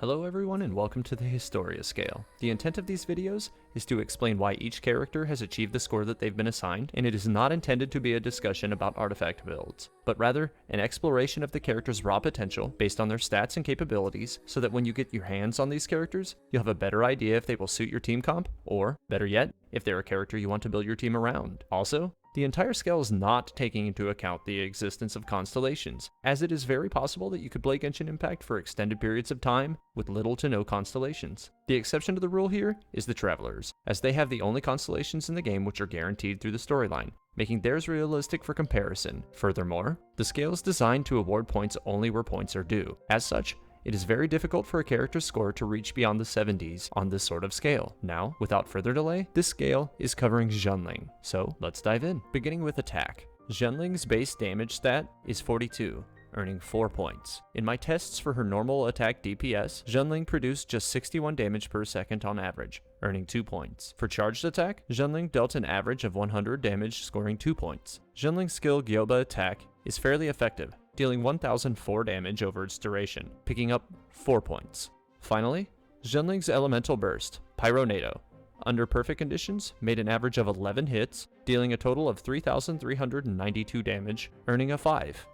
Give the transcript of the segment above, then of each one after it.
Hello everyone and welcome to the Historia Scale. The intent of these videos is to explain why each character has achieved the score that they've been assigned, and it is not intended to be a discussion about artifact builds, but rather an exploration of the character's raw potential based on their stats and capabilities, so that when you get your hands on these characters, you'll have a better idea if they will suit your team comp, or, better yet, if they're a character you want to build your team around. Also, the entire scale is not taking into account the existence of constellations, as it is very possible that you could play Genshin Impact for extended periods of time with little to no constellations. The exception to the rule here is the Travelers, as they have the only constellations in the game which are guaranteed through the storyline, making theirs realistic for comparison. Furthermore, the scale is designed to award points only where points are due. As such, it is very difficult for a character's score to reach beyond the 70s on this sort of scale. Now, without further delay, this scale is covering Xiangling, so let's dive in. Beginning with attack. Xiangling's base damage stat is 42, earning 4 points. In my tests for her normal attack DPS, Xiangling produced just 61 damage per second on average, earning 2 points. For charged attack, Xiangling dealt an average of 100 damage, scoring 2 points. Xiangling's skill Gilbert Attack is fairly effective, dealing 1004 damage over its duration, picking up 4 points. Finally, Xiangling's Elemental Burst, Pyronato, under perfect conditions, made an average of 11 hits, dealing a total of 3,392 damage, earning a 5.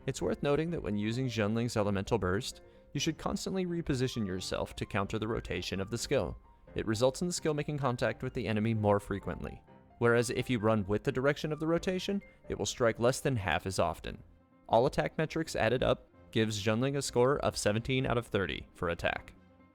It's worth noting that when using Xiangling's Elemental Burst, you should constantly reposition yourself to counter the rotation of the skill. It results in the skill making contact with the enemy more frequently, whereas if you run with the direction of the rotation, it will strike less than half as often. All attack metrics added up gives Xiangling a score of 17 out of 30 for attack.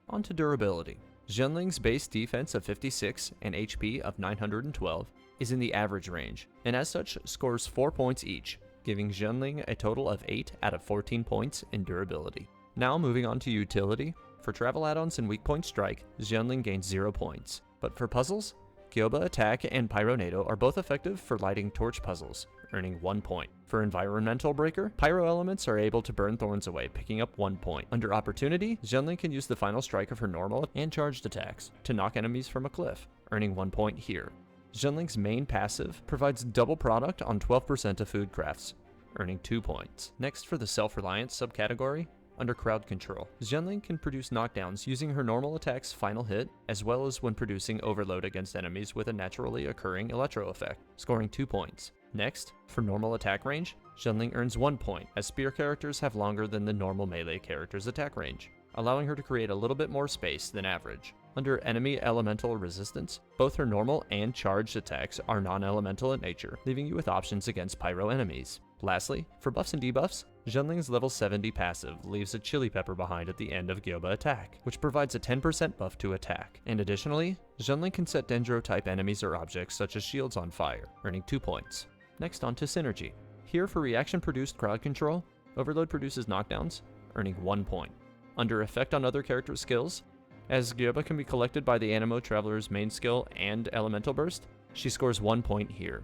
On to durability. Xiangling's base defense of 56 and HP of 912 is in the average range, and as such scores 4 points each, giving Xiangling a total of 8 out of 14 points in durability. Now moving on to utility. For travel add-ons and weak point strike, Xiangling gains 0 points, but for puzzles, Gilbert Attack and Pyronato are both effective for lighting torch puzzles, earning 1 point. For Environmental Breaker, Pyro elements are able to burn thorns away, picking up 1 point. Under Opportunity, Xiangling can use the final strike of her normal and charged attacks to knock enemies from a cliff, earning 1 point here. Xiangling's main passive provides double product on 12% of food crafts, earning 2 points. Next, for the Self-Reliance subcategory, under Crowd Control, Xiangling can produce knockdowns using her normal attack's final hit, as well as when producing overload against enemies with a naturally occurring electro effect, scoring 2 points. Next, for normal attack range, Xiangling earns 1 point, as spear characters have longer than the normal melee character's attack range, allowing her to create a little bit more space than average. Under enemy elemental resistance, both her normal and charged attacks are non-elemental in nature, leaving you with options against pyro enemies. Lastly, for buffs and debuffs, Xiangling's level 70 passive leaves a chili pepper behind at the end of Gilbert Attack, which provides a 10% buff to attack. And additionally, Xiangling can set Dendro-type enemies or objects such as shields on fire, earning 2 points. Next on to Synergy. Here for reaction-produced crowd control, Overload produces knockdowns, earning 1 point. Under Effect on other characters' skills, as Gilbert can be collected by the Animo Traveler's main skill and Elemental Burst, she scores 1 point here.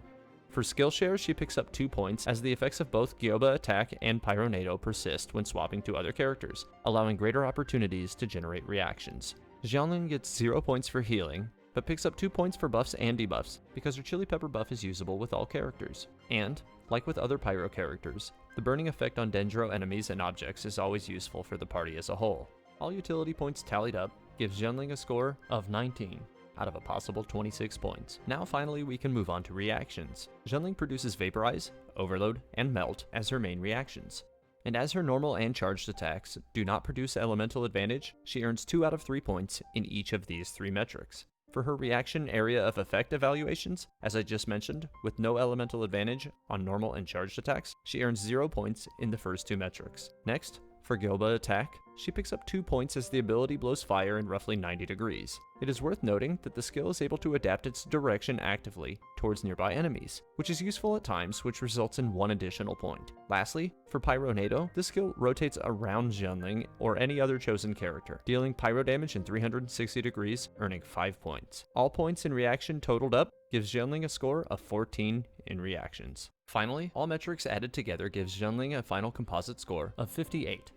For skill shares, she picks up 2 points as the effects of both Gilbert Attack and Pyronato persist when swapping to other characters, allowing greater opportunities to generate reactions. Xiangling gets 0 points for healing, but picks up 2 points for buffs and debuffs because her chili pepper buff is usable with all characters. And, like with other pyro characters, the burning effect on Dendro enemies and objects is always useful for the party as a whole. All utility points tallied up gives Xiangling a score of 19. Out of a possible 26 points. Now finally we can move on to reactions. Xiangling produces Vaporize, Overload, and Melt as her main reactions. And as her normal and charged attacks do not produce elemental advantage, she earns 2 out of 3 points in each of these 3 metrics. For her reaction area of effect evaluations, as I just mentioned, with no elemental advantage on normal and charged attacks, she earns 0 points in the first 2 metrics. Next, for Gilbert Attack, she picks up 2 points as the ability blows fire in roughly 90 degrees. It is worth noting that the skill is able to adapt its direction actively towards nearby enemies, which is useful at times, which results in 1 additional point. Lastly, for Pyronato, this skill rotates around Xiangling or any other chosen character, dealing pyro damage in 360 degrees, earning 5 points. All points in reaction totaled up gives Xiangling a score of 14 in reactions. Finally, all metrics added together gives Xiangling a final composite score of 58.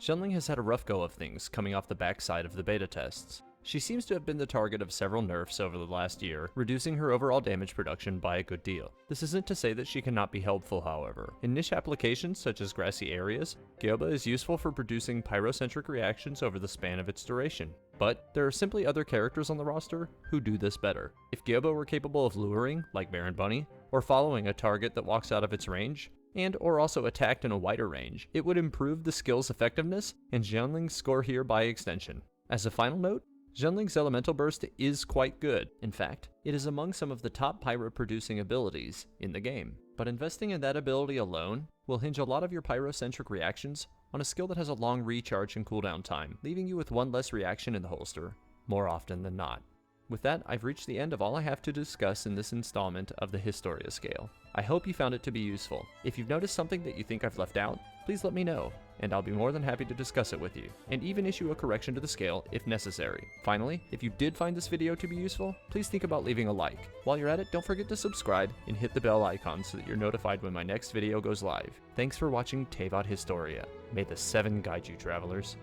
Xiangling has had a rough go of things coming off the backside of the beta tests. She seems to have been the target of several nerfs over the last year, reducing her overall damage production by a good deal. This isn't to say that she cannot be helpful, however. In niche applications such as grassy areas, Gilbert is useful for producing pyrocentric reactions over the span of its duration. But there are simply other characters on the roster who do this better. If Gilbert were capable of luring, like Baron Bunny, or following a target that walks out of its range, and or also attacked in a wider range, it would improve the skill's effectiveness and Xiangling's score here by extension. As a final note, Xiangling's Elemental Burst is quite good. In fact, it is among some of the top pyro-producing abilities in the game. But investing in that ability alone will hinge a lot of your pyrocentric reactions on a skill that has a long recharge and cooldown time, leaving you with one less reaction in the holster, more often than not. With that, I've reached the end of all I have to discuss in this installment of the Historia Scale. I hope you found it to be useful. If you've noticed something that you think I've left out, please let me know, and I'll be more than happy to discuss it with you, and even issue a correction to the scale if necessary. Finally, if you did find this video to be useful, please think about leaving a like. While you're at it, don't forget to subscribe and hit the bell icon so that you're notified when my next video goes live. Thanks for watching Teyvat Historia. May the 7 guide you, travelers.